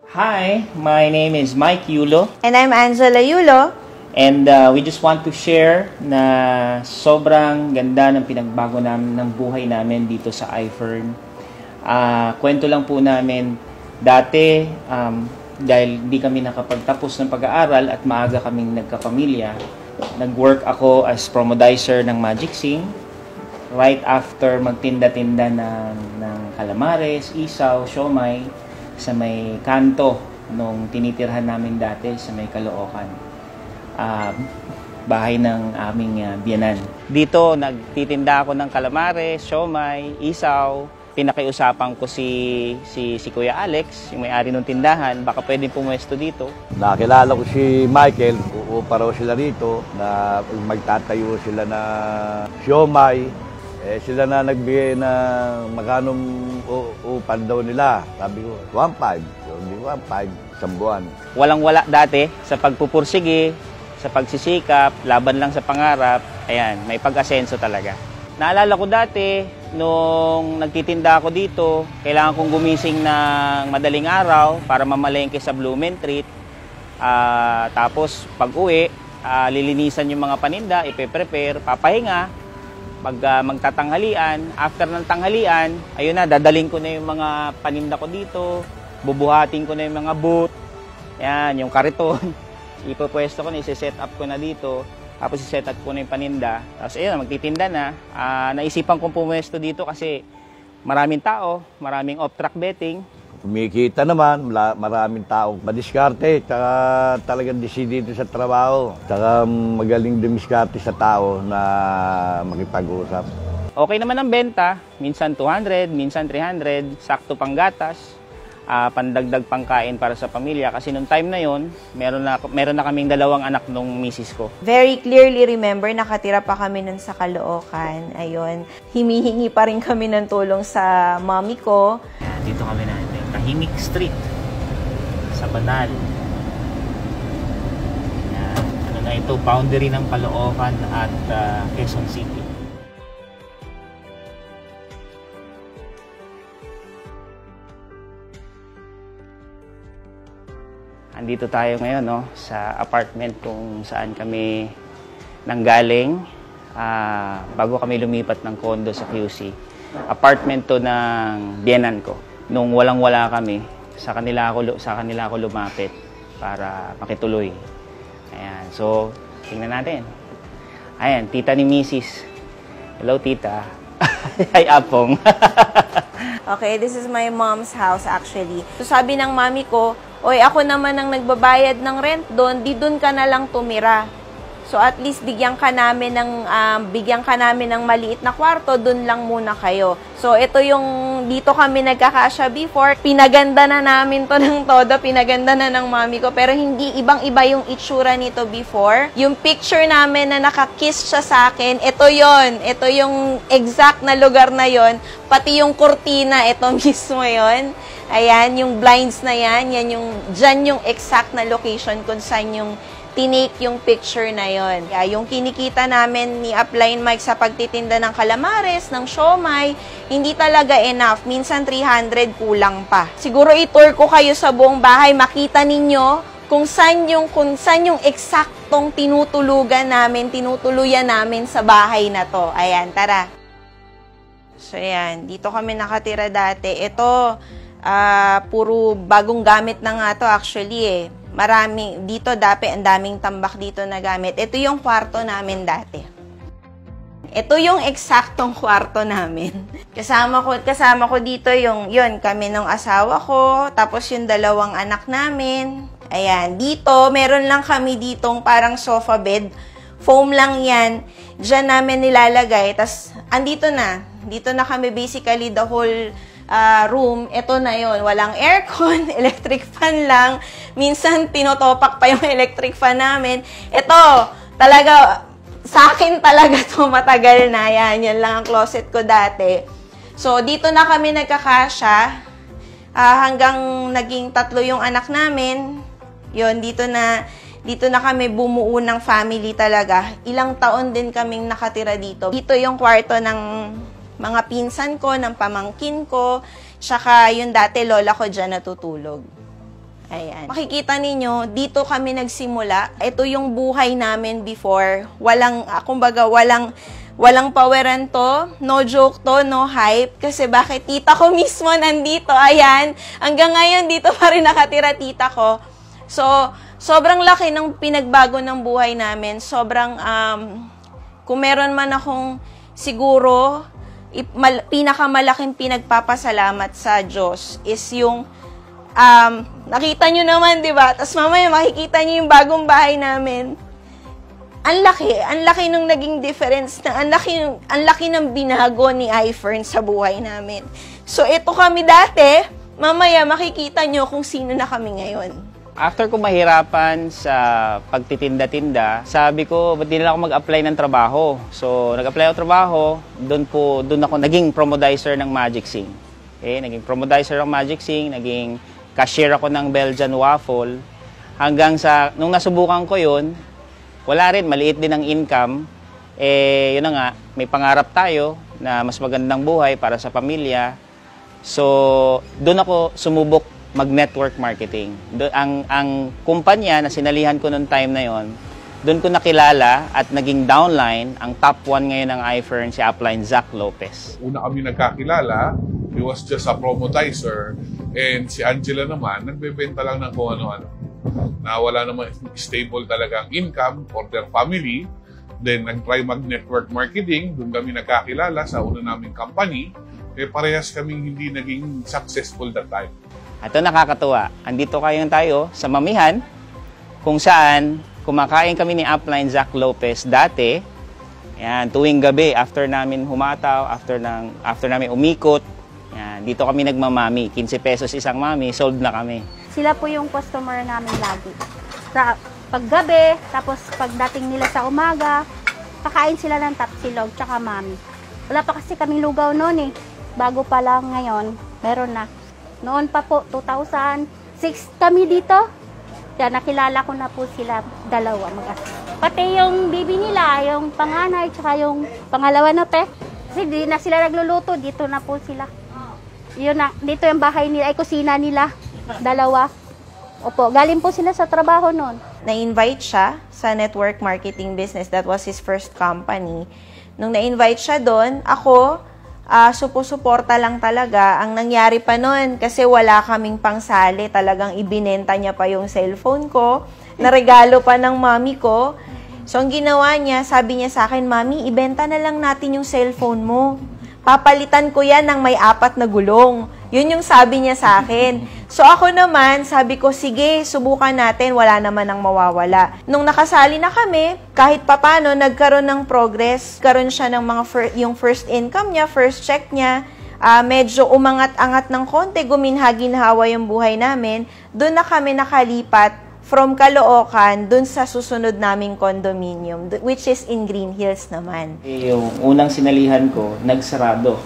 Hi, my name is Mike Yulo. And I'm Angela Yulo. And we just want to share na sobrang ganda ng pinagbago namin ng buhay namin dito sa iFern. Kwento lang po namin, dati dahil di kami nakapagtapos ng pag-aaral at maaga kaming nagkapamilya, nag-work ako as promodizer ng Magic Sing. Right after magtinda-tinda ng calamares, isaw, siomai sa may kanto nung tinitirhan namin dati sa may Caloocan. Bahay ng aming biyanan. Dito, nagtitinda ako ng calamares, siomai, isaw. Pinakiusapan ko si Kuya Alex, yung may-ari ng tindahan, baka pwedeng pumuesto dito. Nakilala ko si Michael, uupa raw sila rito na magtatayo sila na siomai. Sila na nagbigay ng magkanong upan daw nila. Sabi ko, 1.5. So, hindi 1.5, isang buwan. Walang-wala dati sa pagpupursige, sa pagsisikap, laban lang sa pangarap. Ayan, may pag-asenso talaga. Naalala ko dati, nung nagtitinda ako dito, kailangan kong gumising ng madaling araw para mamalengke sa Blumentritt. Tapos, pag-uwi, lilinisan yung mga paninda, ipe-prepare, papahinga. Pag magtatanghalian, after ng tanghalian, ayun na, dadaling ko na yung mga paninda ko dito, bubuhatin ko na yung mga booth, yan, yung kariton, ipopwesto ko na, isi-set up ko na dito, tapos isi-set up ko na yung paninda, tapos ayun, magtitinda na. Naisipan kong pumwesto dito kasi maraming tao, maraming off-track betting. Kumikita naman, maraming taong madiskarte, tsaka talagang desidido sa trabaho, tsaka magaling dumiskarte sa tao na makipag-usap. Okay naman ang benta, minsan 200, minsan 300, sakto pang gatas, pandagdag pangkain para sa pamilya. Kasi nung time na yon, meron na kaming 2 anak nung misis ko. Very clearly remember, nakatira pa kami nun sa Caloocan. Ayun, himihingi pa rin kami ng tulong sa mommy ko. Dito kami na. Tahimik Street sa Banal. Yan. Ano na ito, boundary ng Caloocan at Quezon City. Andito tayo ngayon, no, sa apartment kung saan kami nanggaling bago kami lumipat ng condo sa QC. Apartment to ng biyenan ko. Nung walang-wala kami, sa kanila ako lumapit para makituloy. Ayan, so tingnan natin. Ayan, tita ni Mrs. Hello, tita. Hi, Apong. Okay, this is my mom's house actually. So sabi ng mami ko, oy, ako naman ang nagbabayad ng rent doon, di doon ka na lang tumira. So at least bigyan ka namin ng maliit na kwarto, doon lang muna kayo. So ito yung dito kami nagkakasya before. Pinaganda na namin to ng todo, pinaganda na ng mami ko, pero hindi ibang-iba yung itsura nito before. Yung picture namin na nakakiss siya sa akin, ito yon. Ito yung exact na lugar na yon. Pati yung kurtina, ito mismo yon. Ayan, yung blinds na yan, dyan yung exact na location kung saan yung tinake yung picture na yon. Yung kinikita namin ni Upline Mike sa pagtitinda ng calamares, ng siomai, hindi talaga enough. Minsan 300 kulang pa. Siguro i-tour ko kayo sa buong bahay, makita ninyo kung saan yung eksaktong tinutuluyan namin sa bahay na to. Ayan, tara. So ayan, dito kami nakatira dati. Ito, puro bagong gamit na nga to actually eh. Dito dati, ang daming tambak dito na gamit. Ito yung kwarto namin dati. Ito yung eksaktong kwarto namin. Kasama ko dito yun, kami ng asawa ko, tapos yung 2 anak namin. Ayan, dito, meron lang kami ditong parang sofa bed. Foam lang yan. Diyan namin nilalagay. Tapos, dito na kami basically the whole room, ito na yon, walang aircon, electric fan lang. Minsan, pinotopak pa yung electric fan namin. Ito, talaga, sa akin talaga to matagal na yan. Yan lang ang closet ko dati. So, dito na kami nagkakasya. Hanggang naging 3 yung anak namin. Yon, dito na kami bumuo ng family talaga. Ilang taon din kaming nakatira dito. Dito yung kwarto ng mga pinsan ko, ng pamangkin ko, tsaka yung dati lola ko dyan natutulog. Ayan. Makikita ninyo, dito kami nagsimula. Ito yung buhay namin before. Kumbaga, walang paweran to. No joke to, no hype. Kasi bakit tita ko mismo nandito? Ayan. Hanggang ngayon, dito pa rin nakatira tita ko. So, sobrang laki ng pinagbago ng buhay namin. Sobrang, kung meron man akong siguro, pinakamalaking pinagpapasalamat sa Diyos is yung nakita nyo naman, di ba? Tapos mamaya makikita nyo yung bagong bahay namin. Ang laki nung naging difference, ang laki ng binago ni iFern sa buhay namin. So, ito kami dati, mamaya makikita nyo kung sino na kami ngayon. After ko mahirapan sa pagtitinda-tinda, sabi ko, ba't di na ako mag-apply ng trabaho? So, nag-apply ako trabaho, doon ako naging promodizer ng Magic Sing. Okay, naging promodizer ng Magic Sing, naging cashier ako ng Belgian Waffle. Hanggang sa, nung nasubukan ko yun, wala rin, maliit din ang income. Yun na nga, may pangarap tayo na mas magandang buhay para sa pamilya. So, doon ako sumubok mag-network marketing. Ang kumpanya na sinalihan ko noong time na yon, doon ko nakilala at naging downline ang top 1 ngayon ng iFern, si upline Zach Lopez. Una kami nagkakilala, he was just a promodizer, and si Angela naman, nagbebenta lang ng kung ano-ano. Na wala naman stable talagang income for their family. Then, nag-try mag-network marketing, doon kami nagkakilala sa una naming company, parehas kaming hindi naging successful that time. At ito nakakatuwa. Andito tayo sa Mamihan, kung saan kumakain kami ni upline Zach Lopez dati. Yan, tuwing gabi after namin humataw, after namin umikot. Yan, dito kami nagmamami. 15 pesos isang mami, sold na kami. Sila po yung customer namin lagi. Sa paggabi, tapos pagdating nila sa umaga, kakain sila ng tapsilog tsaka mami. Wala pa kasi kaming lugaw noon eh. Bago pa lang ngayon, meron na. Noon pa po, 2006 kami dito. Kaya nakilala ko na po sila dalawa mag-asawa. Pati yung baby nila, yung panganay, tsaka yung pangalawa na pe. Kasi di na sila nagluluto, dito na po sila. Yun na, dito yung bahay nila, ay kusina nila. Dalawa. Opo, galing po sila sa trabaho noon. Na-invite siya sa network marketing business. That was his first company. Nung na-invite siya doon, ako, suporta lang talaga. Ang nangyari pa noon, kasi wala kaming pangsali, talagang ibinenta niya pa yung cellphone ko, naregalo pa ng mami ko. So, ang ginawa niya, sabi niya sa akin, Mami, ibenta na lang natin yung cellphone mo. Papalitan ko yan ng may 4 na gulong. Yun yung sabi niya sa akin. So, ako naman, sabi ko, sige, subukan natin, wala naman ang mawawala. Nung nakasali na kami, kahit papano, nagkaroon ng progress. Karoon siya ng yung first income niya, first check niya. Medyo umangat-angat ng konti, guminha-ginhawa yung buhay namin. Doon na kami nakalipat from Caloocan, doon sa susunod naming condominium, which is in Green Hills naman. Yung unang sinalihan ko, nagsarado.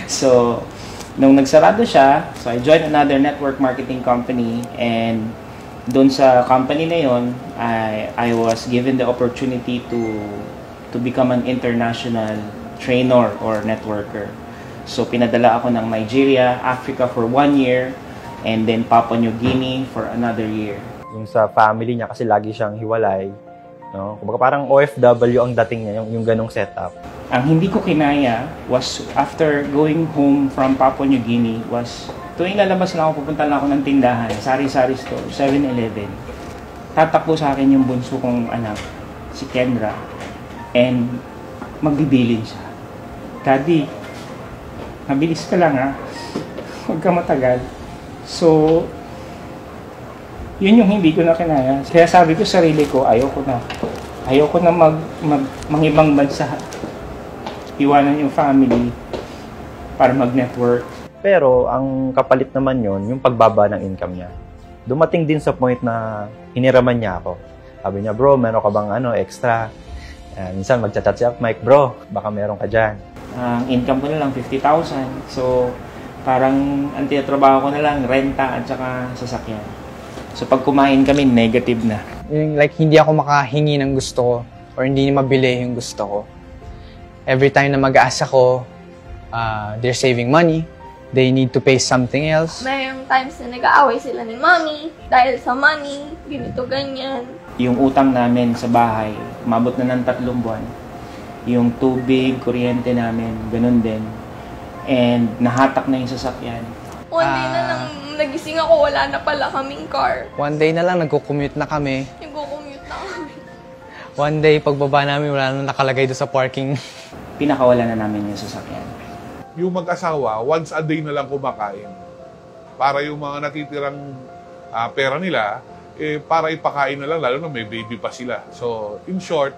So, nung nagsarado siya, so I joined another network marketing company, and doon sa company na yon, I was given the opportunity to become an international trainer or networker. So pinadala ako ng Nigeria, Africa for 1 year, and then Papua New Guinea for another year. Yung sa family niya kasi lagi siyang hiwalay, no? Kumbaga parang OFW ang dating niya, yung ganong setup. Ang hindi ko kinaya was after going home from Papua New Guinea was tuwing lalabas lang ako, pupunta lang ako ng tindahan, sari-sari store, 7-Eleven. Tatakbo sa akin yung bunso kong anak, si Kendra, and magbibilin siya. Daddy, mabilis ka lang ha, huwag ka matagal. So, yun yung hindi ko na kinaya. Kaya sabi ko sa sarili ko, ayoko na mangibang bansa. Iwanan yung family para mag-network. Pero ang kapalit naman yon yung pagbaba ng income niya. Dumating din sa point na hiniraman niya ako. Sabi niya, bro, meron ka bang extra? Minsan magchat-chat siya, Mike, bro, baka meron ka dyan. Ang income ko na lang 50,000. So, parang ang tinatrabaho ko na lang, renta at saka sasakyan. So, pag kumain kami, negative na. Yung, like, hindi ako makahingi ng gusto ko or hindi mabili yung gusto ko. Every time na mag-aasa ko, they're saving money. they need to pay something else. Mayroong times na nag-aaway sila ni Mommy dahil sa money, ganito, ganyan. Yung utang namin sa bahay, umabot na ng 3 buwan. Yung tubig, kuryente namin, ganun din. And nahatak na yung sasakyan. One day na lang nagising ako, wala na pala kaming car. One day na lang, nagko-commute na kami. Nagko-commute na kami. One day, pagbaba namin, wala na nakalagay doon sa parking. Pinakawala na namin yung sasakyan. Yung mag-asawa, once a day na lang kumakain. Para yung mga natitirang pera nila, para ipakain na lang, lalo na may baby pa sila. So, in short,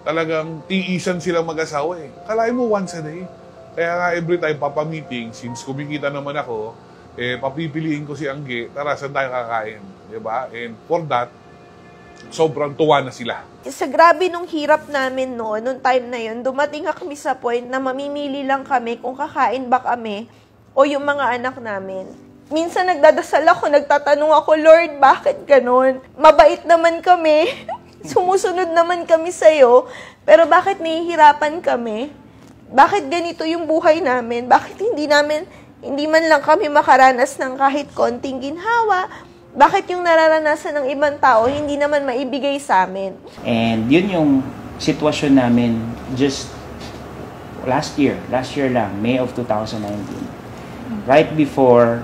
talagang tiisan silang mag-asawa eh. Kalahin mo once a day. Kaya nga every time papa-meeting, since kumikita naman ako, papipiliin ko si Angge, tara, saan tayo kakain? Diba? And for that, sobrang tuwa na sila. Sa grabe nung hirap namin nung time na yun, dumating kami sa point na mamimili lang kami kung kakain ba kami o yung mga anak namin. Minsan nagdadasal ako, nagtatanong ako, Lord, bakit ganun? Mabait naman kami, sumusunod naman kami sa'yo, pero bakit nahihirapan kami? Bakit ganito yung buhay namin? Bakit hindi man lang kami makaranas ng kahit konting ginhawa? Bakit yung nararanasan ng ibang tao, hindi naman maibigay sa amin? And yun yung sitwasyon namin just last year lang, May of 2019. Right before,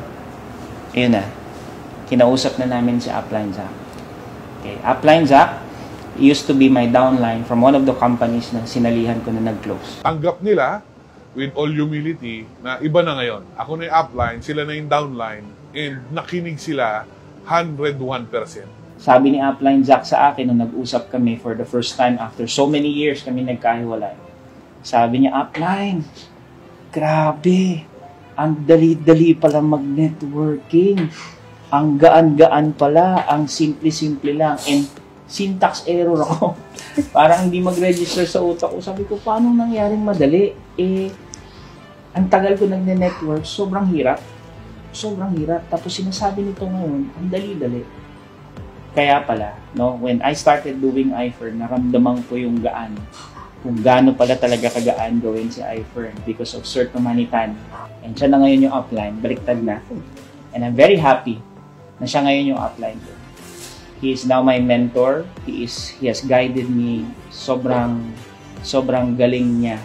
yun na, kinausap na namin si Upline Zack. Okay, Upline Zack used to be my downline from one of the companies na sinalihan ko na nag-close. Tanggap nila, with all humility, na iba na ngayon. Ako na yung upline, sila na yung downline, and nakinig sila 101%. Sabi ni Upline Zack sa akin nung nag-usap kami for the first time after so many years kami nagkahiwalay. Sabi niya, Upline, grabe, ang dali-dali pala mag-networking. Ang gaan-gaan pala, ang simple-simple lang. And syntax error ako. Parang hindi mag-register sa utak ko. Sabi ko, paano nangyaring madali? Ang tagal ko nagne-network, sobrang hirap. Sobrang hirap. Tapos sinasabi nito ngayon, ang dali-dali. Kaya pala, when I started doing iFern, naramdaman ko yung gaan. Kung gaano pala talaga kagaan gawin si iFern because of Sir Tumanitan. And siya na ngayon yung upline, baliktad na. And I'm very happy na siya ngayon yung upline ko. He is now my mentor. He has guided me. Sobrang galing niya,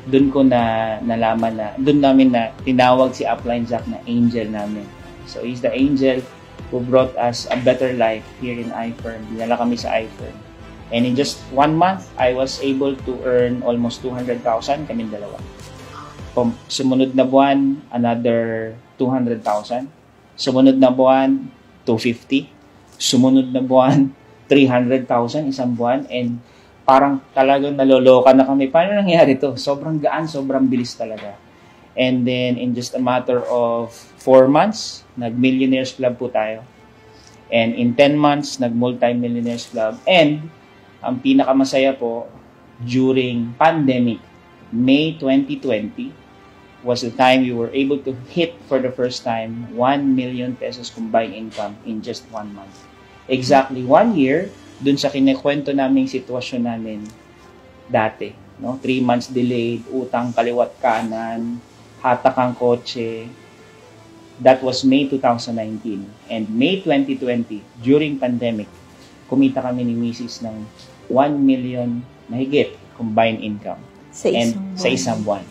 doon ko nalaman na, doon namin na tinawag si Upline Zack na angel namin. So he's the angel who brought us a better life here in iFern. Dinala kami sa iFern. And in just 1 month, I was able to earn almost 200,000 kaming dalawa. Sumunod na buwan, another 200,000. Sumunod na buwan, 250. Sumunod na buwan, 300,000 isang buwan. And parang talagang naloloka na kami. Paano nangyari to? Sobrang gaan, sobrang bilis talaga. And then, in just a matter of 4 months, nag-Millionaires Club po tayo. And in 10 months, nag-Multi-Millionaires Club. And, ang pinakamasaya po, during pandemic, May 2020, was the time we were able to hit for the first time 1 million pesos combined income in just 1 month. Exactly 1 year, dun sa kinikwento naming sitwasyon namin dati. 3 months delayed, utang kaliwat kanan, hatak ang kotse. That was May 2019. And May 2020, during pandemic, kumita kami ni Mrs. ng 1 million mahigit combined income. Sa isang buwan.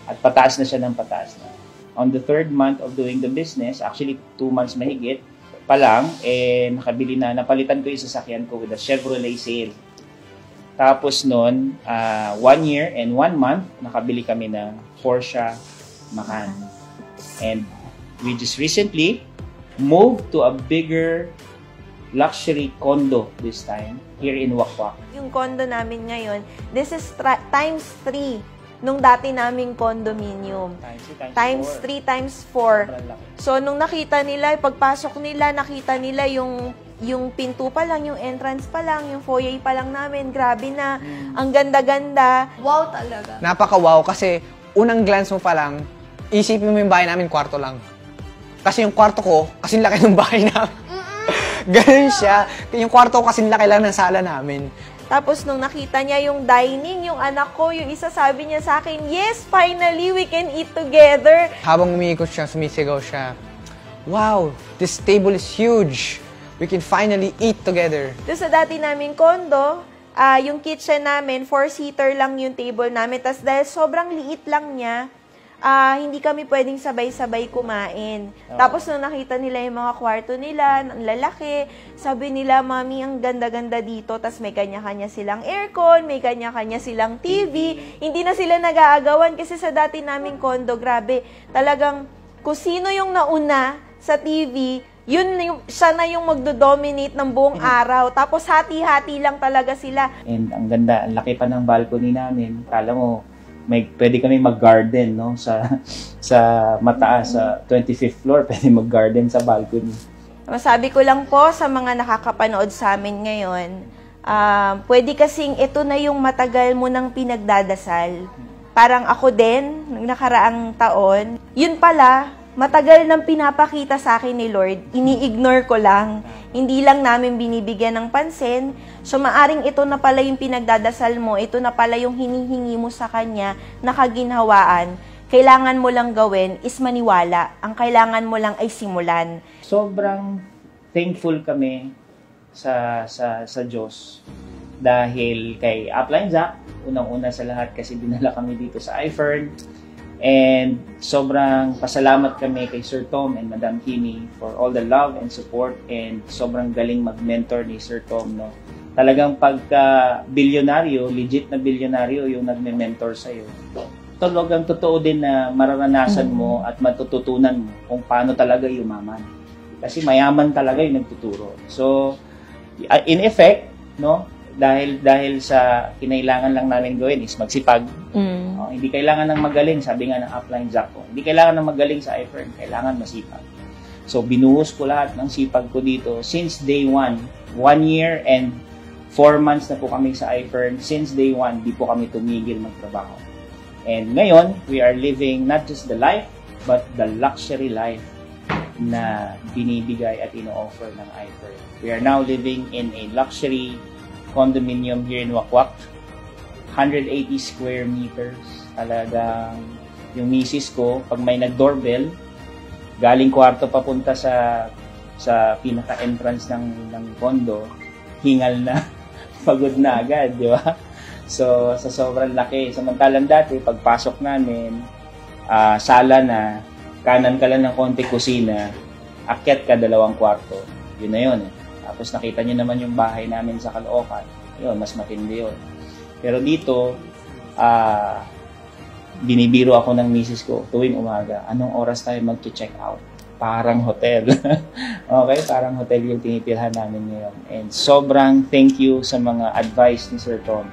At pataas na siya ng pataas na. On the 3rd month of doing the business, actually 2 months mahigit pa lang, napalitan ko yung sasakyan ko with a Chevrolet Sail. Tapos noon, 1 year and 1 month, nakabili kami ng Porsche Macan. And we just recently moved to a bigger luxury condo this time here in Wakwak. Yung condo namin ngayon, this is times 3 nung dati naming condominium. Times 3, times 4. So, nung nakita nila, pagpasok nila, nakita nila yung pinto pa lang, yung entrance pa lang, yung foyer pa lang namin. Grabe na. Ang ganda-ganda. Wow talaga. Napaka-wow kasi unang glance mo pa lang, isipin mo yung bahay namin, kwarto lang. Kasi yung kwarto ko, kasing laki ng bahay namin. Ganun siya. Yung kwarto ko kasing laki lang ng sala namin. Tapos nung nakita niya yung dining, yung anak ko, yung isa sabi niya sa akin, yes, finally, we can eat together. Habang umiikot siya, sumisigaw siya, wow, this table is huge. We can finally eat together. Doon sa dati naming kondo, yung kitchen namin, 4-seater lang yung table namin. Tapos dahil sobrang liit lang niya, hindi kami pwedeng sabay-sabay kumain. Tapos nung nakita nila yung mga kwarto nila, ang lalaki, sabi nila, Mami, ang ganda-ganda dito. Tapos may kanya-kanya silang aircon, may kanya-kanya silang TV. Hindi na sila nag-aagawan kasi sa dati naming kondo, grabe, talagang kung sino yung nauna sa TV, siya na yung magdo-dominate ng buong araw. Tapos hati-hati lang talaga sila. And ang ganda, ang laki pa ng balcony namin. Kala mo, pwede kami mag-garden, no? Sa mataas, sa 25th floor, pwede mag-garden sa balcony. Masabi ko lang po sa mga nakakapanood sa amin ngayon, pwede kasing ito na yung matagal mo nang pinagdadasal. Parang ako din, nung nakaraang taon, yun pala, matagal nang pinapakita sa akin ni Lord, ini-ignore ko lang. Hindi lang namin binibigyan ng pansin. So, maaring ito na pala yung pinagdadasal mo, ito na pala yung hinihingi mo sa Kanya na kaginhawaan. Kailangan mo lang gawin is maniwala. Ang kailangan mo lang ay simulan. Sobrang thankful kami sa Diyos dahil kay Upline Zac, unang-una sa lahat kasi dinala kami dito sa iFern. And sobrang pasalamat kami kay Sir Tom and Madam Kimi for all the love and support, and sobrang galing mag-mentor ni Sir Tom, no? Talagang pagka-bilyonaryo, legit na bilyonaryo yung nagme-mentor sa'yo. Talagang totoo din na mararanasan mo at matututunan mo kung paano talaga yumaman. Kasi mayaman talaga yung nagtuturo. So, in effect, no? Dahil sa kinailangan lang namin gawin is magsipag. Hindi kailangan ng magaling, sabi nga ng Upline Zac ko. Hindi kailangan ng magaling sa iFern, kailangan masipag. So, binuhos ko lahat ng sipag ko dito since day 1. 1 year and 4 months na po kami sa iFern. Since day 1, di po kami tumigil magtrabaho. And ngayon, we are living not just the life, but the luxury life na binibigay at ino-offer ng iFern. We are now living in a luxury condominium here in Wakwak. 180 square meters. Talagang yung misis ko, pag may nag-doorbell, galing kwarto papunta sa pinaka-entrance ng condo, hingal na, pagod na agad, di ba? So, sa sobrang laki. Samantalang dati, pagpasok namin, sala na, kanan ka lang ng konti kusina, akyat ka 2 kwarto. Yun na yun. Tapos nakita niyo naman yung bahay namin sa Caloocan. Yun, mas matindi yun. Pero dito, binibiro ako ng misis ko tuwing umaga. Anong oras tayo mag-check out? Parang hotel. Okay, parang hotel yung tinitirhan namin ngayon. And sobrang thank you sa mga advice ni Sir Tom.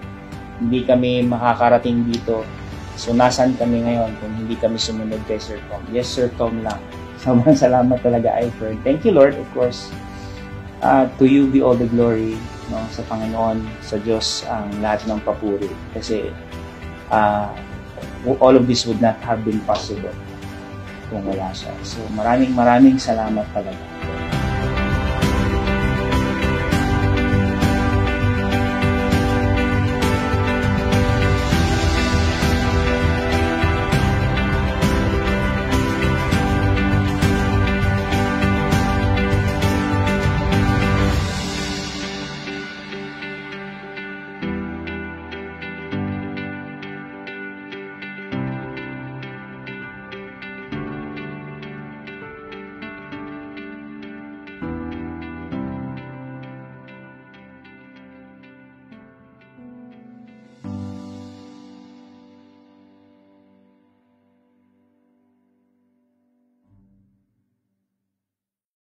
Hindi kami makakarating dito. So, nasan kami ngayon kung hindi kami sumunod kay Sir Tom? Yes, Sir Tom lang. Sobrang salamat talaga, iFern. Thank you, Lord, of course. To you be all the glory, no, sa Panginoon, sa Diyos ang lahat ng papuri. Kasi all of this would not have been possible kung wala siya. So maraming salamat talaga.